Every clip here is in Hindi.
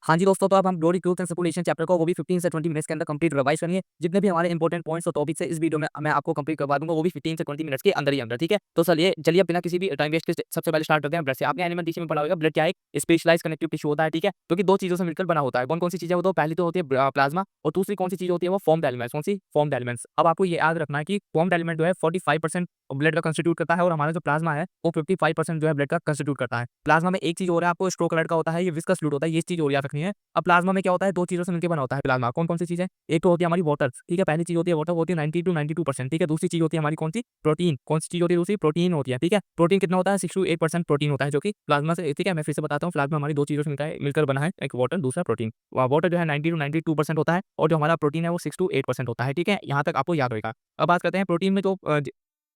हाँ जी दोस्तों, तो अब हम blood growth and circulation chapter को वो भी 15 से 20 मिनट्स के अंदर कंप्लीट रिवाइज करेंगे। जितने भी हमारे इंपॉर्टेंट पॉइंट्स और टॉपिक्स है इस वीडियो में मैं आपको कंप्लीट करवा दूंगा, वो भी 15 से 20 मिनट्स के अंदर ही अंदर, ठीक है। तो चलिए चलिए अब बिना किसी भी टाइम वेस्ट के सबसे पहले स्टार्ट करते हैं ब्लड से। आपने एलिमेंटेशन में पढ़ा होगा ब्लड क्या है, स्पेशलाइज्ड कनेक्टिव टिश्यू होता है, ठीक है, जो कि दो चीजों से मिलकर बना होता है। कौन कौन सी चीजें, वो तो पहली तो होती है प्लाज्मा, और दूसरी कौन सी चीज होती है, वो फॉर्म्ड एलिमेंट्स। कौन सी? Formed elements. अब आपको ये याद रखना है कि फॉर्म्ड एलिमेंट जो है 45% ब्लड का कंस्टिट्यूट करता है, और हमारा जो प्लाज्मा है वो 55% जो है ब्लड का कंस्टिट्यूट करता है। प्लाज्मा में एक चीज हो रहा है, आपको स्ट्रो कलर का होता है, ये विस्कस फ्लूइड होता है, ये चीज और याद रखनी है। अब प्लाज्मा में क्या होता है, दो चीजों से मिलकर बना होता है प्लाज्मा। कौन-कौन सी चीजें? एक तो होती है हमारी वाटर, ठीक है, पहली चीज होती है वाटर, वो होती है 90 टू 92%, ठीक है। दूसरी चीज होती है हमारी कौन सी? प्रोटीन। कौन सी चीज होती है दूसरी? प्रोटीन होती है, ठीक है। प्रोटीन कितना होता है? 6 टू 8% प्रोटीन होता है, जो कि प्लाज्मा से, ठीक है। मैं फिर से बताता हूँ, प्लाज्मा हमारी दो चीजों से मिलकर बना है, एक वाटर, दूसरा प्रोटीन। वाटर जो है 90 टू 92% होता है, और जो हमारा प्रोटीन है वो 6 टू 8% होता है, ठीक है। यहाँ तक आपको याद होगा। अब बात करते हैं प्रोटीन में, जो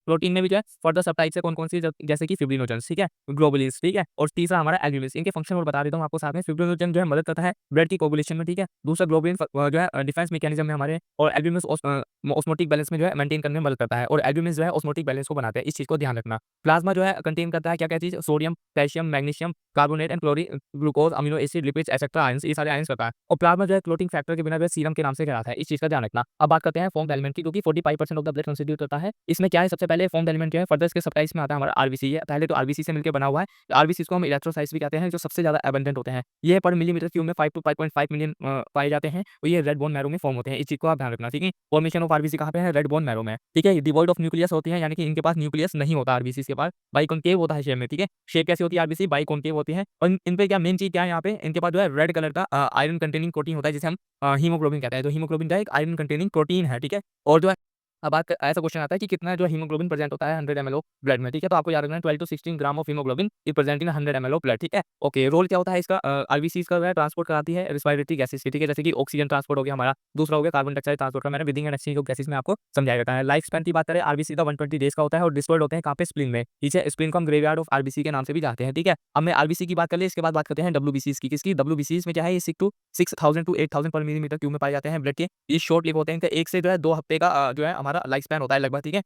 प्रोटीन में भी जो है फर्दर सब टाइप्स है, कौन-कौन सी, जैसे कि फिब्रिनोजेंस, ठीक है, ग्लोबुलिन्स, ठीक है, और तीसरा हमारा एल्ब्यूमिन्स। इनके फंक्शन और बता देता हूँ आपको साथ में। फिब्रिनोजेन जो है मदद करता है ब्लड की कोगुलेशन में, ठीक है। दूसरा ग्लोबुलिन जो है डिफेंस मैकेनिज्म में हमारे, और एल्ब्यूमिन्स ऑस्मोटिक बैलेंस में जो है मेंटेन करने में मदद करता है, और एल्ब्यूमिन्स जो है ऑस्मोटिक बैलेंस को बनाते हैं। इस चीज को ध्यान रखना। प्लाज्मा जो है कंटेन करता है क्या-क्या चीज? Sodium, potassium, magnesium, carbonate and glucose, amino acid, lipids etcetera, ions, ये सारे आयंस करता है। और प्लाज्मा जो है क्लोटिंग फैक्टर के बिना जो है सीरम के नाम से कहलाता है। इस चीज का ध्यान रखना। अब बात करते हैं फॉर्म्ड एलिमेंट की, जो कि 45% ऑफ द ब्लड कंस्टिट्यूट करता है। इसमें क्या है, सबसे पहले फॉर्म्ड एलिमेंट जो है फर्दर इसके सबटाइप्स में आता है हमारा आरबीसी है। पहले तो आरबीसी से मिलकर बना हुआ है। आरबीसी को हम इलेक्ट्रोसाइट्स भी कहते हैं, जो सबसे ज्यादा एबंडेंट होते हैं। ये पर मिलीमीटर क्यूब में 5 टू 5.5 मिलियन पाए जाते हैं, और ये रेड बोन मैरो में फॉर्म होते हैं। इस चीज को आप ध्यान रखना, ठीक है। फॉर्मेशन ऑफ आरबीसी कहाँ पे है? रेड बोन मैरो में, ठीक है। डिवॉइड ऑफ न्यूक्लियस होती है, यानी कि इनके पास न्यूक्लियस नहीं होता आरबीसी के पास, बाइकॉन्केव होता है शेप में, ठीक है। शेप कैसी होती है आरबीसी? बाइकॉन्केव होती है। और इन पे क्या मेन चीज क्या है, यहाँ पे इनके पास जो है रेड कलर का आयरन कंटेनिंग प्रोटीन होता है, जिसे हम हीमोग्लोबिन कहते हैं। तो हीमोग्लोबिन जो है एक आयरन कंटेनिंग प्रोटीन है, ठीक है। और जो है, अब बात ऐसा क्वेश्चन आता है कि कितना जो हीमोग्लोबिन प्रेजेंट होता है 100 ml ऑफ ब्लड में, ठीक है। तो आपको याद रखना है 12 to 16 gram of haemoglobin is present in 100 ml ऑफ ब्लड, ठीक है। ओके, रोल क्या होता है इसका? आरबीसी का जो है ट्रांसपोर्ट कराती है रेस्पिरेटरी गैसेस की, ठीक है, जैसे कि ऑक्सीजन ट्रांसपोर्ट हो गया हमारा, दूसरा हो गया कार्बन डाइऑक्साइड ट्रांसपोर्ट का। मैंने breathing and exchange of gases में आपको समझाया जाता है। लाइफ स्पैन की बात करें, आरबीसी का 120 डेज का होता है, और डिस्ट्रॉयड होते हैं कहाँ पे? स्प्लीन में, ठीक है। स्प्लीन को हम ग्रेवयार्ड ऑफ आरबीसी के नाम से भी जानते हैं, ठीक है। अब मैं आरबीसी की बात कर ले, इसके बाद बात करते हैं डब्ल्यूबीसीज की। किसकी? डब्ल्यूबीसीज में क्या है, ये 6000 टू 8000 पर मिलीमीटर क्यूब में पाए जाते हैं ब्लड के। ये शॉर्ट लिव होते हैं, इनका 1 से जो है 2 हफ्ते का जो है हमारा लाइफ स्पैन होता है लगभग, ठीक है।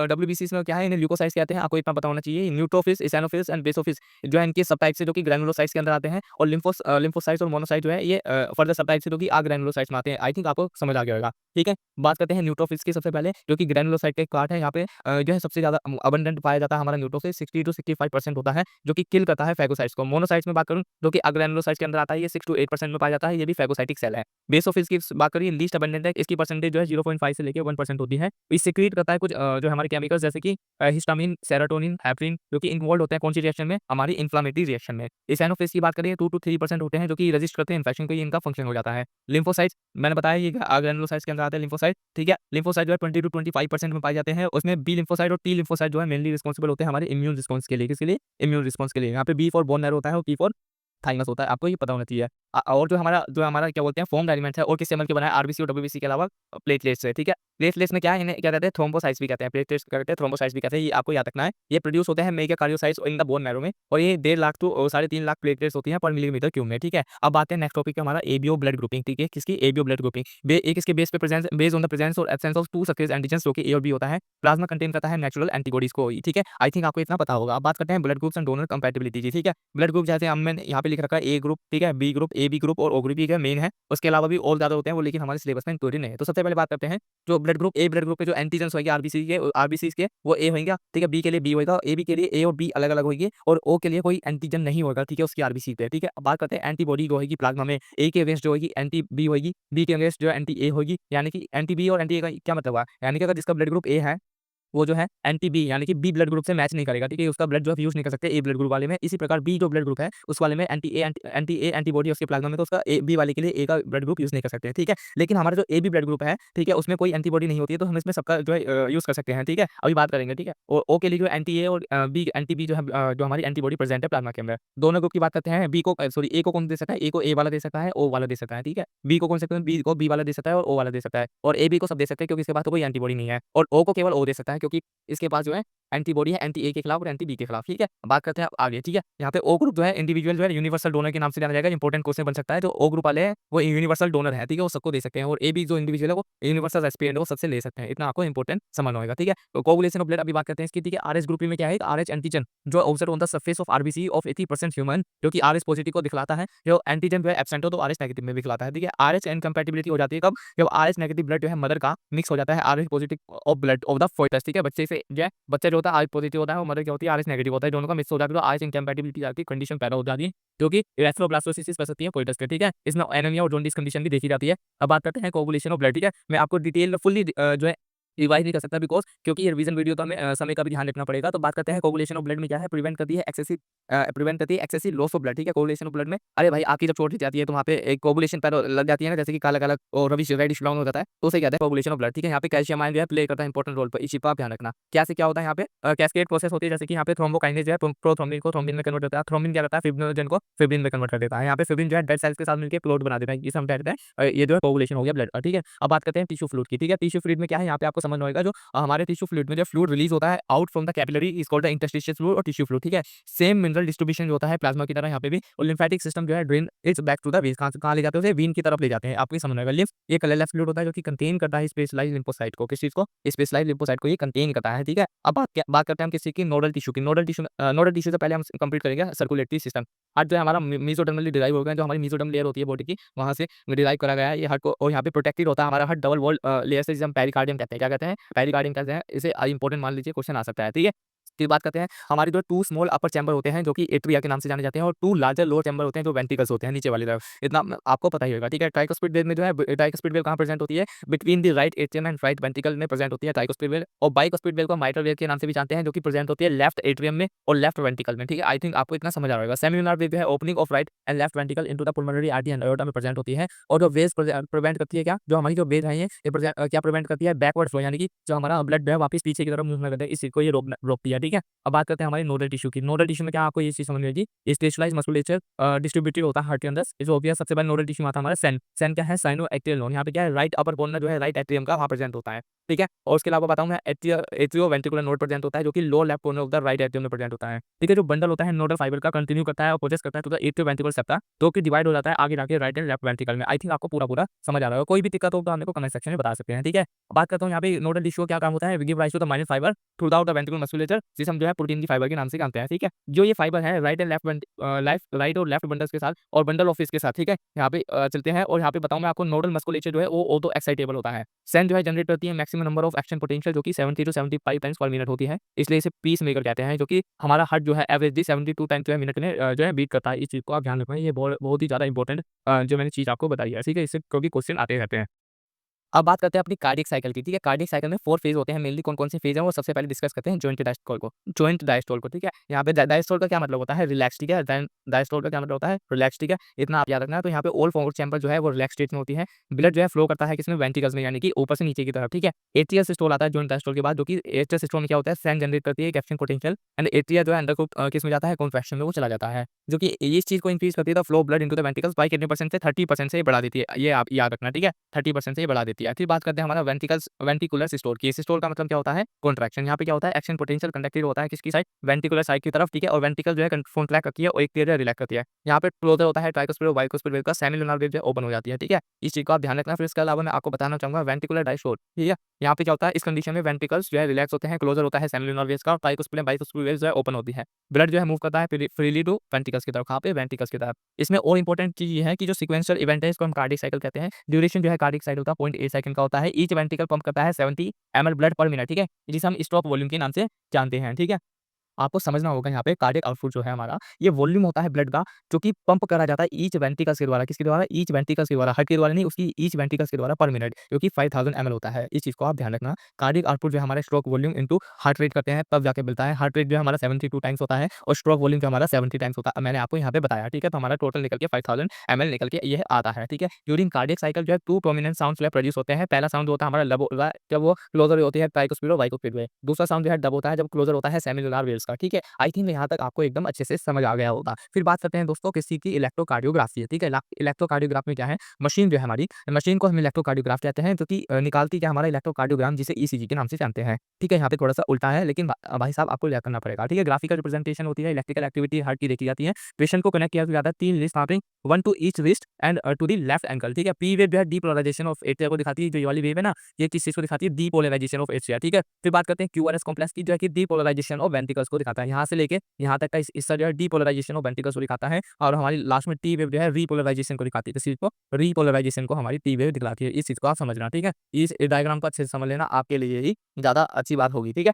डब्ल्यूबीसीज में क्या है, इन्हें ल्यूकोसाइट्स कहते हैं, आपको इतना पता होना चाहिए। न्यूट्रोफिल्स, इओसिनोफिल्स एंड बेसोफिल्स जो है इनके सबटाइप्स है, जो कि ग्रैनुलोसाइट्स के अंदर आते हैं। और लिम्फोसाइट्स और मोनोसाइट जो है ये फर्दर सबटाइप्स है, जो कि ग्रैनुलोसाइट्स में आते हैं। आई थिंक आपको समझ आ गया होगा, ठीक है। बात करते हैं न्यूट्रोफिल्स की सबसे पहले, जो कि ग्रैनुलोसाइट का एक पार्ट है। यहाँ पे जो है सबसे ज्यादा अबंडेंट पाया जाता है हमारा न्यूट्रोफिल, 60 टू 65% होता है, जो कि किल करता है फेगोसाइट्स को। मोनोसाइट्स में बात करूँ, जो कि ग्रैनुलोसाइट्स के अंदर आता है, ये 6 टू 8% में पाया जाता है, ये भी फेगोसाइटिक सेल है। बेसोफिल्स की बात करिए, लीस्ट अबंडेंट है, इसकी परसेंटेज जो है 0.5 से लेके 1% होती है। ये सिक्रीट करता है कुछ जो हमारे केमिकल्स, जैसे कि हिस्टामिन, सेरोटोनिन, हेपरिन, जो कि इन्वॉल्व होते हैं कौन सी रिएक्शन में? हमारी इन्फ्लेमेटरी रिएक्शन में। इओसिनोफिल्स की बात करें 2 टू 3% होते हैं, जो कि रेजिस्ट करते हैं इन्फेक्शन को, ये इनका फंक्शन हो जाता है। लिम्फोसाइट्स मैंने बताया, ये ग्रैनुलोसाइट्स के अंदर आते हैं लिम्फोसाइट, ठीक है। लिम्फोसाइट जो है 20 टू 25% में पाए जाते हैं। उसमें बी लिम्फोसाइट और टी लिम्फोसाइट जो है मेनली रिस्पांसिबल होते हैं हमारे इम्यून रिस्पांस के लिए। किसके लिए? इम्यून रिस्पांस के लिए। यहाँ पे बी फॉर बोन मैरो होता है, और पी फॉर थाइमस होता है, आपको ये पता होना चाहिए। और जो हमारा क्या बोलते हैं फॉर्म्ड एलिमेंट है, और किससे मिलकर बना है? आरबीसी और डब्ल्यूबीसी के अलावा प्लेटलेट्स से, ठीक है। प्लेटलेट्स में क्या है, इन्हें क्या कहते हैं? थ्रोम्बोसाइट्स भी कहते हैं। प्लेटलेट्स क्या कहते हैं? थ्रोम्बोसाइट्स भी कहते हैं। ये आपको याद रखना है। ये प्रोड्यूस होते हैं mega cardiocytes in the bone marrow में, और ये 1.5 लाख टू 3.5 लाख प्लेटलेट्स होती हैं पर मिलीमीटर क्यूब में, ठीक है। अब आते हैं नेक्स्ट टॉपिक पे, हमारा एबीओ ब्लड ग्रुपिंग, ठीक है। किसकी? ABO blood grouping. एक इसके बेस पे presence, based on the presence और एब्सेंस ऑफ 2 सरफेस एंटीजेंस, जो कि ए और बी होता है। प्लाज्मा कंटेन करता है नेचुरल एंटीबॉडीज को, ठीक है। आई थिंक आपको इतना पता होगा। अब बात करते हैं blood groups and donor compatibility की, ठीक है। ब्लड ग्रुप जैसे हम मैंने यहाँ पे लिख रखा है, ए ग्रुप, ठीक है, B group, A B group और ओ ग्रुप, ठीक है, मेन है। उसके अलावा भी और ज्यादा होते हैं वो, लेकिन हमारे सिलेबस में इंक्लूडेड नहीं है। तो सबसे पहले बात करते हैं, जो ब्लड ग्रुप के जो एंटीजेंस होंगे आरबीसी के, वो ए होंगे, ठीक है। बी के लिए बी होगा, ए बी के लिए ए और बी अलग अलग होगी, और ओ के लिए कोई एंटीजन नहीं होगा, ठीक है, उसकी आरबीसी पे, ठीक है। अब बात करते हैं एंटीबॉडी जो होगी प्लाज्मा में, ए के अगेंस्ट जो होगी एंटी बी होगी, बी के अगेंस्ट जो एंटी ए होगी। यानी कि एंटी बी और एंटी ए का क्या मतलब हुआ? यानी कि अगर जिसका ब्लड ग्रुप ए है, वो जो है एंटी बी यानी कि बी ब्लड ग्रुप से मैच नहीं करेगा, ठीक है। उसका ब्लड जो है यूज नहीं कर सकते ए ब्लड ग्रुप वाले में। इसी प्रकार बी जो ब्लड ग्रुप है उस वाले में एंटी ए एंटीबॉडी उसके प्लाज्मा में, तो उसका ए बी वाले के लिए ए का ब्लड ग्रुप यूज नहीं कर सकते, ठीक है। लेकिन हमारा जो ए बी ब्लड ग्रुप है, ठीक है, उसमें कोई एंटीबॉडी नहीं होती है, तो हम इसमें सबका जो है यूज कर सकते हैं, ठीक है। अभी बात करेंगे, ठीक है। और ओ के लिए जो एंटी ए और बी एंटी बी जो है जो हमारी एंटीबॉडी प्रेजेंट है प्लाज्मा के अंदर। दोनों ग्रुप की बात करते हैं, बी को सॉरी ए को कौन दे सकता है? ए को ए वाला दे सकता है, ओ वाला दे सकता है, ठीक है। बी को कौन सकते हैं? बी को बी वाला दे सकता है और ओ वाला दे सकता है, और ए बी को सब दे सकते हैं, क्योंकि इसके पास तो कोई एंटीबॉडी नहीं है। और ओ को केवल ओ दे सकता है, है, क्योंकि इसके पास जो है एंटीबॉडी है एंटी ए के खिलाफ और एंटी बी के खिलाफ, ठीक है। बात करते हैं अब आगे, ठीक है। यहाँ पे ओ ग्रुप जो है इंडिविजुअल जो है यूनिवर्सल डोनर के नाम से जाना जाएगा, इंपॉर्टेंट क्वेश्चन बन सकता है। जो ओ ग्रुप वाले हैं वो यूनिवर्सल डोनर है, ठीक है, वो सबको दे सकते हैं, और ए बी जो इंडिविजुअल है वो यूनिवर्सल रेसिपिएंट है, वो सबसे ले सकते हैं। इतना आपको इंपॉर्टेंट समझना होगा, ठीक है। तो कोगुलेशन ऑफ ब्लड अभी बात करते हैं इसकी, ठीक है। आरएच ग्रुप में क्या है, आरएच एंटीजन जो observe on the surface of RBC of 80% human, जो कि आरएच पॉजिटिव को दिखलाता है। जो एंटीजन जो है एब्सेंट हो तो आरएच नेगेटिव में भी दिखलाता है, ठीक है। आरएच इनकम्पैटिबिलिटी हो जाती है कब, जब आरएच नेगेटिव ब्लड जो है मदर का मिक्स हो जाता है RH positive of blood of the foetus, ठीक है। बच्चे से जो है बच्चा जो होता है आरएच पॉजिटिव होता है, वो मदर क्या होती है आरएच नेगेटिव होता है, दोनों का मिक्स हो जाता है तो आरएच इनकम्पैटिबिलिटी की कंडीशन पैदा हो जाती है, जो कि इरेथ्रोब्लास्टोसिस कर सकती है फोइटस के, ठीक है। इसमें एनीमिया और जॉन्डिस कंडीशन भी देखी जाती है। अब बात करते हैं कोगुलेशन ऑफ ब्लड, ठीक है। मैं आपको डिटेल फुल्ली जो है रिवाइज नहीं कर सकता, बिकॉज क्योंकि ये रिवीजन वीडियो तो हमें समय का भी ध्यान रखना पड़ेगा। तो बात करते हैं कोगुलेशन ऑफ ब्लड में क्या है, प्रिवेंट करती है एक्सेसिव लॉस ऑफ ब्लड, ठीक है। कोगुलेशन ऑफ ब्लड में अरे भाई आपकी जब चोट जाती है तो वहाँ पे एक कोगुलेशन पैदा लग जाती है ना, जैसे कि काला काला और रविश रेडिश ब्राउन हो जाता है, तो उसे कहते हैं कोगुलेशन ऑफ ब्लड, ठीक है। यहाँ पे कैल्शियम आयन जो है प्ले करता है इंपॉर्टेंट रोल पर, इस चीज का आप ध्यान रखना। क्या से क्या होता है यहाँ पे कैस्केड प्रोसेस होती है, जैसे कि यहाँ पे थ्रोम्बोकाइनेज जो है प्रोथ्रोम्बिन को थ्रोम्बिन में कन्वर्ट करता है, थ्रोम्बिन क्या करता है फिब्रिनोजन को फिब्रिन में कन्वर्ट कर देता है। यहाँ पे फिब्रिन जो है डेड सेल्स के साथ मिलकर प्लॉट बना देता है, ये हम कहते हैं ये जो है कोगुलेशन हो गया ब्लड, ठीक है। अब बात करते हैं टिश्यू फ्लूइड की, ठीक है। टिश्यू फ्लूइड में क्या है, यहाँ पे आपको समझना होगा जो हमारे टिश्यू फ्लूइड में जो फ्लूइड रिलीज होता है out from the capillary is called the interstitial fluid और टिश्यू फ्लूइड, ठीक है। सेम मिनरल डिस्ट्रीब्यूशन जो होता है प्लाज्मा की तरह यहाँ पे भी, और लिम्फेटिक सिस्टम जो है drain its back to the veins, कहाँ ले जाते हैं उसे वीन की तरफ ले जाते हैं, आपको समझना होगा। लिम्फ ये कलरलेस फ्लूइड होता है जो कि कंटेन करता है स्पेशलाइज्ड लिम्फोसाइट को, किस चीज को, स्पेशलाइज्ड लिम्फोसाइट को ये कंटेन करता है, ठीक है। अब बात करते हैं हम किसी की नोडल टिश्यू की। नोडल टिश्यू से पहले हम कंप्लीट करेंगे सर्कुलेटरी सिस्टम। हार्ट जो है हमारा मेसोडर्मली डिराइव हो गया, जो हमारी मेसोडर्म लेयर होती है बॉडी की, वहां से डिराइव करा गया है ये हार्ट को, और यहाँ पे प्रोटेक्टेड होता है हमारा हार्ट डबल वॉल लेयर से, जिसे हम पेरिकार्डियम कहते हैं। क्या कहते हैं, पेरिकार्डियम कहते हैं इसे। इंपॉर्टेंट मान लीजिए क्वेश्चन आ सकता है, ठीक है। फिर बात करते हैं हमारी जो टू स्मॉल अपर चैम्बर होते हैं जो कि एट्रिया के नाम से जाने जाते हैं, और टू लार्जर लोअर चैम्बर होते हैं जो वेंट्रिकल्स होते हैं नीचे वाली तरफ, इतना आपको पता ही होगा, ठीक है। ट्राइकोस्पिड वेव में जो है ट्राइकोस्पिड वेव कहाँ प्रेजेंट होती है, between the right atrium and right ventricle में प्रेजेंट होती है ट्राइकोस्पिड वेव, और बाइकोस्पिड वेव को माइट्रल वेव के नाम से भी जानते हैं, जो कि प्रेजेंट होती है लेफ्ट एट्रियम में और लेफ्ट वेंट्रिकल में, ठीक है। आई थिंक आपको इतना समझ आ रहा होगा। सेमिलुनर वेव जो है opening of right and left ventricle into the pulmonary artery and aorta में प्रेजेंट होती है, और जो वेव्स प्रिवेंट करती है क्या, जो हमारी जो वेव है ये क्या प्रिवेंट करती है, बैकवर्ड फ्लो, यानी कि जो हमारा ब्लड जो है वापस पीछे की तरफ मूव ना करता है, इस चीज को ये रोकती है, ठीक है। अब बात करते हैं हमारे नोडल टिश्यू की। नोडल टिश्यू में क्या आपको ये चीज समझ में आएगी, स्पेशलाइज्ड मस्कुलेचर डिस्ट्रीब्यूटेड होता है हार्ट के अंदर, इस ऑब्वियस सबसे पहले नोडल टिश्यू में आता है हमारा सेन क्या है, साइनो एक्टियल नोन। यहाँ पे क्या है, राइट अपर कॉर्नर जो है राइट एट्रियम का वहाँ प्रेजेंट होता है, ठीक है। और उसके अलावा बताऊँ मैं एट्रियो वेंट्रिकुलर नोड प्रेजेंट होता है, जो कि lower left corner of the right atrium में प्रेजेंट होता है, ठीक है। जो बंडल होता है नोडल फाइबर का कंटिन्यू करता है और प्रोजेक्ट करता है to the atrioventricular septa, जो कि डिवाइड हो जाता है आगे जाके राइट एंड लेफ्ट वेंट्रिकल में। आई थिंक आपको पूरा समझ आ रहा है। कोई भी दिक्कत हो तो हमें को कमेंट सेक्शन में बता सकते हैं, ठीक है। बात करता हूँ यहाँ पे नोडल टिश्यू क्या काम होता है, give rise to the minus fibre throughout the ventricular musculature, जिसे हम जो है प्रोटीन की फाइबर के नाम से जानते हैं, ठीक है। जो ये फाइबर है राइट एंड राइट और लेफ्ट बंडल्स के साथ और बंडल ऑफ फिश के साथ, ठीक है। यहाँ पे चलते हैं, और यहाँ पे बताऊँ मैं आपको नोडल मस्कुलेचर जो है वो ऑटो एक्साइटेबल होता है। सेन जो है जनरेट करती है maximum number of action potential, जो कि 70 to 75 टाइम्स पर मिनट होती है, इसलिए इसे पीस मेकर कहते हैं, जो कि हमारा हार्ट जो है एवरेजली 72 टाइम्स जो है मिनट में जो है बीट करता है। इस चीज को आप ध्यान रखना, ये बहुत ही ज्यादा इंपॉर्टेंट जो मैंने चीज आपको बताई है, ठीक है। इससे क्योंकि क्वेश्चन आते रहते हैं। अब बात करते हैं अपनी कार्डियक साइकिल की, ठीक है। कार्डियक साइकिल में 4 फेज होते हैं, मेनली कौन-कौन से फेज हैं वो सबसे पहले डिस्कस करते हैं जॉइंट डायस्टोल को, ठीक है। यहाँ पे डायस्टोल का क्या मतलब होता है, रिलैक्स, ठीक है। डायस्टोल का क्या मतलब होता है, रिलैक्स, ठीक है। इतना आप याद रखना है। तो यहाँ पे ऑल फोर चैम्बर जो है वो रिलैक्स स्टेट में होती है। ब्लड जो है फ्लो करता है किसमें, वेंट्रिकल्स में, यानी कि ऊपर से नीचे की तरफ, ठीक है। एट्रियल सिस्टोल आता है जॉइंट डायस्टोल के बाद, जो कि एट्रियल सिस्टोल में क्या होता है, सैन जनरेट करती है एक्शन पोटेंशियल, एंड एट्रिया जो है अंदर को किस में जाता है, कॉन्ट्रैक्शन में वो चला जाता है, जो कि इस चीज को इंक्रीज करती है, flow blood into the ventricles by कितने परसेंट से 30% से बढ़ा देती है, ये आप याद रखना, ठीक है। 30% से ये बढ़ा देती है। फिर बात करते हैं हमारा वेंट्रिकुलर सिस्टोल की। सिस्टोल का मतलब क्या होता है, कॉन्ट्रैक्शन। यहाँ पे क्या होता है, एक्शन पोटेंशियल कंडक्टेड होता है किसकी साइड, वेंट्रिकुलर साइड की तरफ, ठीक है। और वेंट्रिकल जो है कॉन्ट्रैक्ट करती है और एक जो है रिलैक्स करती है। यहाँ पे क्लोजर होता है ट्राइकोस्पिड और बाइकोस्पिड वेव का, सेमिलुनर वेव जो है ओपन हो जाती है, ठीक है। इस चीज को आप ध्यान रखना। फिर इसके अलावा मैं आपको बताना चाहूंगा वेंट्रिकुलर डायस्टोल, ठीक है। यहाँ पे क्या होता है, इस कंडीशन में वेंट्रिकल्स जो है रिलैक्स होते हैं, क्लोजर होता है सेमिलुनर वेव्स का, ट्राइकोस्पिड बाइकोस्पिड वेव्स जो है ओपन होती है। ब्लड जो है मूव करता है फ्रीली टू वेंट्रिकल्स की तरफ, कहाँ पे, वेंट्रिकल्स की तरफ। इसमें और इंपॉर्टेंट चीज ये है कि जो सीक्वेंशियल इवेंट है इसको हम कार्डिक साइकिल कहते हैं। ड्यूरेशन जो है कार्डिक साइकिल का 0.8 सेकंड का होता है। ईच वेंट्रिकल पंप करता है 70 ml ब्लड पर मिनट, ठीक है, जिसे हम स्टॉप वॉल्यूम के नाम से जानते हैं, ठीक है। आपको समझना होगा यहाँ पे कार्डियक आउटपुट जो है हमारा, ये वॉल्यूम होता है ब्लड का, जो कि पंप करा जाता है ईच वेंट्रिकल्स के द्वारा, किसके द्वारा, ईच वेंट्रिकल्स के द्वारा, हार्ट के द्वारा नहीं, उसकी ईच वेंट्रिकल्स के द्वारा पर मिनट, जो कि 5000 ml होता है। इस चीज को आप ध्यान रखना। कार्डियक आउटपुट जो है हमारे stroke volume into heart rate करते हैं तब जाके मिलता है। हार्ट रेट जो है हमारा 72 टाइम्स होता है और स्ट्रोक वॉल्यूम जो हमारा 70 टाइम्स होता है, मैंने आपको यहाँ पे बताया, ठीक है। तो हमारा टोटल निकल के 5000 ml निकल के ये आता है, ठीक है। ड्यूरिंग कार्डियक साइकिल जो है 2 प्रोमिनेंट साउंड्स प्रोड्यूस होते हैं। पहला साउंड होता है हमारा लब, जब वो क्लोजर होती है ट्राइकोस्पिड और बाइकोस्पिड वेव। दूसरा साउंड जो है डब होता है जब क्लोजर होता है सेमिलुनर वेव्स का, ठीक है। आई थिंक यहाँ तक आपको एकदम अच्छे से समझ आ गया होगा। फिर बात करते हैं दोस्तों किसी की इलेक्ट्रोकार्डियोग्राफी है, ठीक है। इलेक्ट्रोकार्डियोग्राफ में क्या है, मशीन जो है हमारी, मशीन को हम इलेक्ट्रोकार्डियोग्राफ कहते हैं, जो कि निकालती क्या हमारा इलेक्ट्रोकार्डियोग्राम, जिसे ईसीजी के नाम से जानते हैं, ठीक है। यहाँ पे थोड़ा-सा उल्टा है, लेकिन भाई साहब आपको याद करना पड़ेगा, ठीक है। ग्राफिकल रिप्रेजेंटेशन होती है, इलेक्ट्रिकल एक्टिविटी हार्ट की देखी जाती है। पेशेंट को कनेक्ट किया जाता है 3 रिस्ट, वहाँ पे 1 to each wrist and to the left ankle, ठीक है। पी वेव जो है डीपोलराइजेशन ऑफ एट्रिया को दिखाती है, जो ये वाली वेव है ना, ये किस चीज़ को दिखाती है, डीपोलराइजेशन ऑफ एट्रिया, ठीक है। फिर बात करते हैं क्यूआरएस कॉम्प्लेक्स की, जो है कि डीपोलराइजेशन ऑफ वेंट्रिकल्स को दिखाता है। यहाँ से लेके यहाँ तक का इस हिस्सा जो है डीपोलराइजेशन ऑफ वेंट्रिकल्स को दिखाता है, और हमारी लास्ट में टी वेव जो है रीपोलराइजेशन को दिखाती है। इस चीज़ को रीपोलराइजेशन को हमारी टी वेव दिखलाती है। इस चीज़ को आप समझना, ठीक है। इस डायग्राम को अच्छे से समझ लेना, आपके लिए ही ज़्यादा अच्छी बात होगी, ठीक है।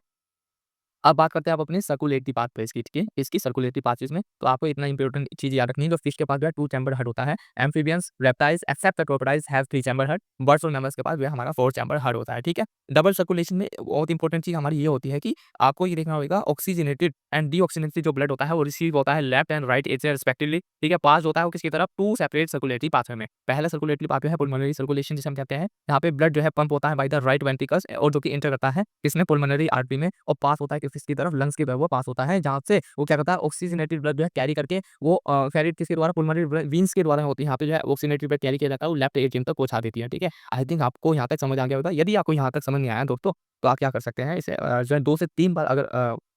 अब बात करते हैं आप अपने सर्कुलेटरी पाथवेज़ की, ठीक है। इसकी सर्कुलेटरी पाथवेज़ में तो आपको इतना इंपॉर्टेंट चीज़ याद रखनी है, जो फिश के पास जो है 2 चैम्बर हार्ट होता है। Amphibians, reptiles except the crocodiles have 3 chamber heart. Birds और मैमल्स के पास जो है हमारा 4 चैम्बर हार्ट होता है, ठीक है। डबल सर्कुलेशन में बहुत इंपॉर्टेंट चीज़ हमारी ये होती है कि आपको ये देखना होगा ऑक्सीजनेटेड एंड डीऑक्सीजनेटेड जो ब्लड होता है वो रिसीव होता है left and right atria respectively, ठीक है। पास होता है वो किसकी तरफ, 2 सेपरेट सर्कुलेटरी पाथवे में। पहला सर्कुलेटरी पाथवे है पुल्मोनरी सर्कुलेशन, जिसे हम कहते हैं। यहाँ पे ब्लड जो है पंप होता है बाय द राइट वेंट्रिकल्स, और जो कि एंटर करता है किसमें, पुल्मोनरी आर्टरी में, और पास होता है किसकी तरफ, लंग्स की तरफ वो पास होता है, जहाँ से वो क्या करता है ऑक्सीजनेटेड ब्लड जो है कैरी करके वो फेरिट किसके द्वारा, पुल्मोनरी वीन्स के द्वारा होती है। यहाँ पे जो है ऑक्सीजनेटेड ब्लड कैरी किया जाता है, वो लेफ्ट एट्रियम तक पहुंचा देती है, ठीक है। आई थिंक आपको यहाँ तक समझ आ गया होगा। यदि आपको यहाँ तक समझ नहीं आया दोस्तों, तो आप क्या कर सकते हैं, इसे जो है 2 से 3 बार अगर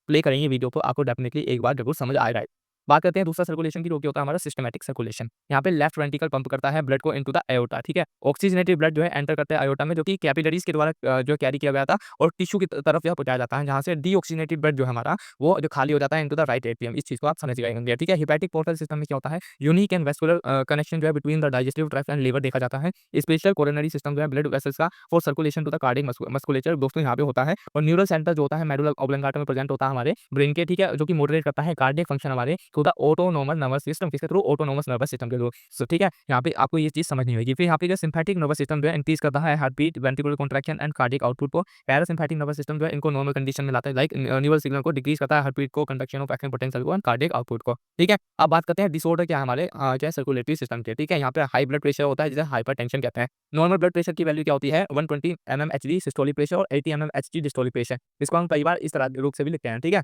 प्ले करेंगे वीडियो, तो आपको डेफिनिटली एक बार जरूर समझ आएगा। बात करते हैं दूसरा सर्कुलेशन की, जो कि होता है हमारा सिस्टमैटिक सर्कुलेशन। यहाँ पे लेफ्ट वेंट्रिकल पंप करता है ब्लड को इनटू द एओर्टा, ठीक है। ऑक्सीजनेटेड ब्लड जो है एंटर करता है एओर्टा में, जो कि कैपिलरीज के द्वारा जो कैरी किया गया था, और टिश्यू की तरफ यह पहुंचाया जाता है, जहाँ से डीऑक्सीजनेटेड ब्लड जो है हमारा वो जो खाली हो जाता है इनटू द राइट एट्रियम। इस चीज को आप समझ गए, ठीक है। हेपेटिक पोर्टल सिस्टम में क्या होता है, यूनिक एंड वेस्कुलर कनेक्शन जो है between the digestive tract and liver देखा जाता है। स्पेशल कोरोनरी सिस्टम जो है ब्लड वेसल्स का for circulation to the cardiac musculature दोस्तों यहाँ पे होता है। और न्यूरल सेंटर जो होता है मेडुला ऑब्लंगाटा में प्रेजेंट होता है हमारे ब्रेन के, ठीक है, जो कि मॉडरेट करता है कार्डियक फंक्शन हमारे through the autonomous nervous system, किसके थ्रू, ऑटोनोमस नर्वस सिस्टम के थ्रू। सो ठीक है, यहाँ पे आपको ये चीज समझनी होगी। फिर यहाँ पे जो सिम्पैथिक नर्वस सिस्टम जो है इंक्रीज करता है heart beat, ventricular contraction and cardiac output को। पैरासिम्पैथिक नर्वस सिस्टम जो है इनको नॉर्मल कंडीशन में लाता है, लाइक न्यूरल सिग्नल को डिक्रीज करता है, हार्ट बीट को, कंडक्शन ऑफ एक्शन पोटेंशियल को, एंड कार्डियक आउटपुट को, ठीक है। अब बात करते हैं डिसऑर्डर क्या है हमारे जो है सर्कुलेटरी सिस्टम के, ठीक है। यहाँ पे हाई ब्लड प्रेशर होता है, जिसे हाइपरटेंशन कहते हैं। नॉर्मल ब्लड प्रेशर की वैल्यू क्या होती है, 120 mmHg सिस्टोलिक प्रेशर और 80 mmHg डिस्टोलिक प्रेशर। इसको हम कई बार इस तरह रूप से भी लिखते हैं, ठीक है।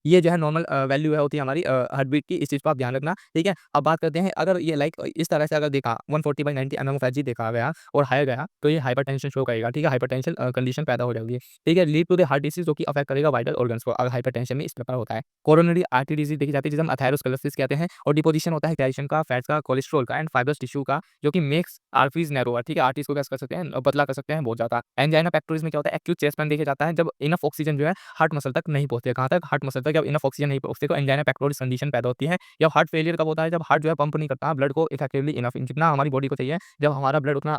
ये जो है नॉर्मल वैल्यू है होती है हमारी हार्ट बीट की, इस चीज़ को आप ध्यान रखना, ठीक है। अब बात करते हैं, अगर ये लाइक इस तरह से अगर देखा 140/90 mmHg देखा गया और हायर गया, तो ये हाइपरटेंशन शो करेगा, ठीक है। हाइपरटेंशन कंडीशन पैदा हो जाएगी, ठीक है। Lead to the heart disease, जो कि अफेक्ट करेगा वाइटल ऑर्गन्स को, अगर हाइपरटेंशन में इस प्रकार होता है। कोरोनरी आर्टरी डिजीज देखी जाती है, जिसे हम अथेरोस्क्लेरोसिस कहते हैं, और डिपोजिशन होता है कैल्शियम का, फैट्स का, कोलेस्ट्रॉल का एंड फाइब्रस टिश्यू का, जो कि मेक्स आर्टरीज नैरोअर, ठीक है। आर्टरीज को क्या कर सकते हैं, पतला कर सकते हैं बहुत ज़्यादा। एंजाइना पेक्टोरिस में क्या होता है, एक्यूट चेस्ट पेन देखा जाता है, जब इनफ ऑक्सीजन जो है हार्ट मसल तक नहीं पहुंचते। कहाँ तक, हार्ट मसल तक जब इनफ ऑक्सीजन नहीं पहुंचते, तो एंजाइना पेक्टोरिस कंडीशन पैदा होती है। या हार्ट फेलियर कब होता है, जब हार्ट जो है पंप नहीं करता ब्लड को इफेक्टिवली इनफ, जितना हमारी बॉडी को चाहिए, जब हमारा ब्लड उतना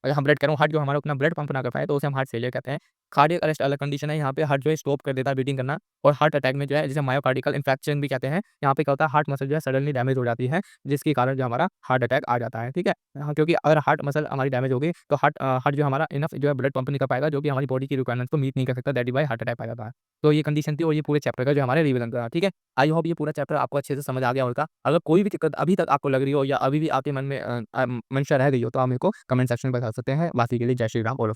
हम ब्लड कह रहा हूँ, हार्ट जो हमारा उतना ब्लड पंप ना कर पाए, तो उसे हम हार्ट फेलियर कहते हैं। कार्डियक अरेस्ट अलग कंडीशन है, यहाँ पे हार्ट जो है स्टॉप कर देता है बीटिंग करना। और हार्ट अटैक में जो है, जिसे मायोकार्डियल इंफेक्शन भी कहते हैं, यहाँ पे क्या होता है, हार्ट मसल जो है सडनली डैमेज हो जाती है, जिसके कारण जो हमारा हार्ट अटैक आ जाता है, ठीक है। हाँ, क्योंकि अगर हार्ट मसल हमारी डैमेज होगी, तो हार्ट जो हमारा इनफ जो है ब्लड पंप नहीं कर पाएगा, जो कि हमारी बॉडी की रिक्वायरमेंट को मीट नहीं कर सकता, that is why heart attack आ जाता है। तो ये कंडीशन थी, और ये पूरे चैप्टर का जो हमारे रिवीजन था, ठीक है। आई होप ये पूरा चैप्टर आपको अच्छे से समझ आ गया होगा। अगर कोई भी दिक्कत अभी तक आपको लग रही हो, या अभी भी आपके मन में मंशा रह गई हो, तो आप मेरे को कमेंट सेक्शन में बता सकते हैं। बाकी के लिए जय श्री राम और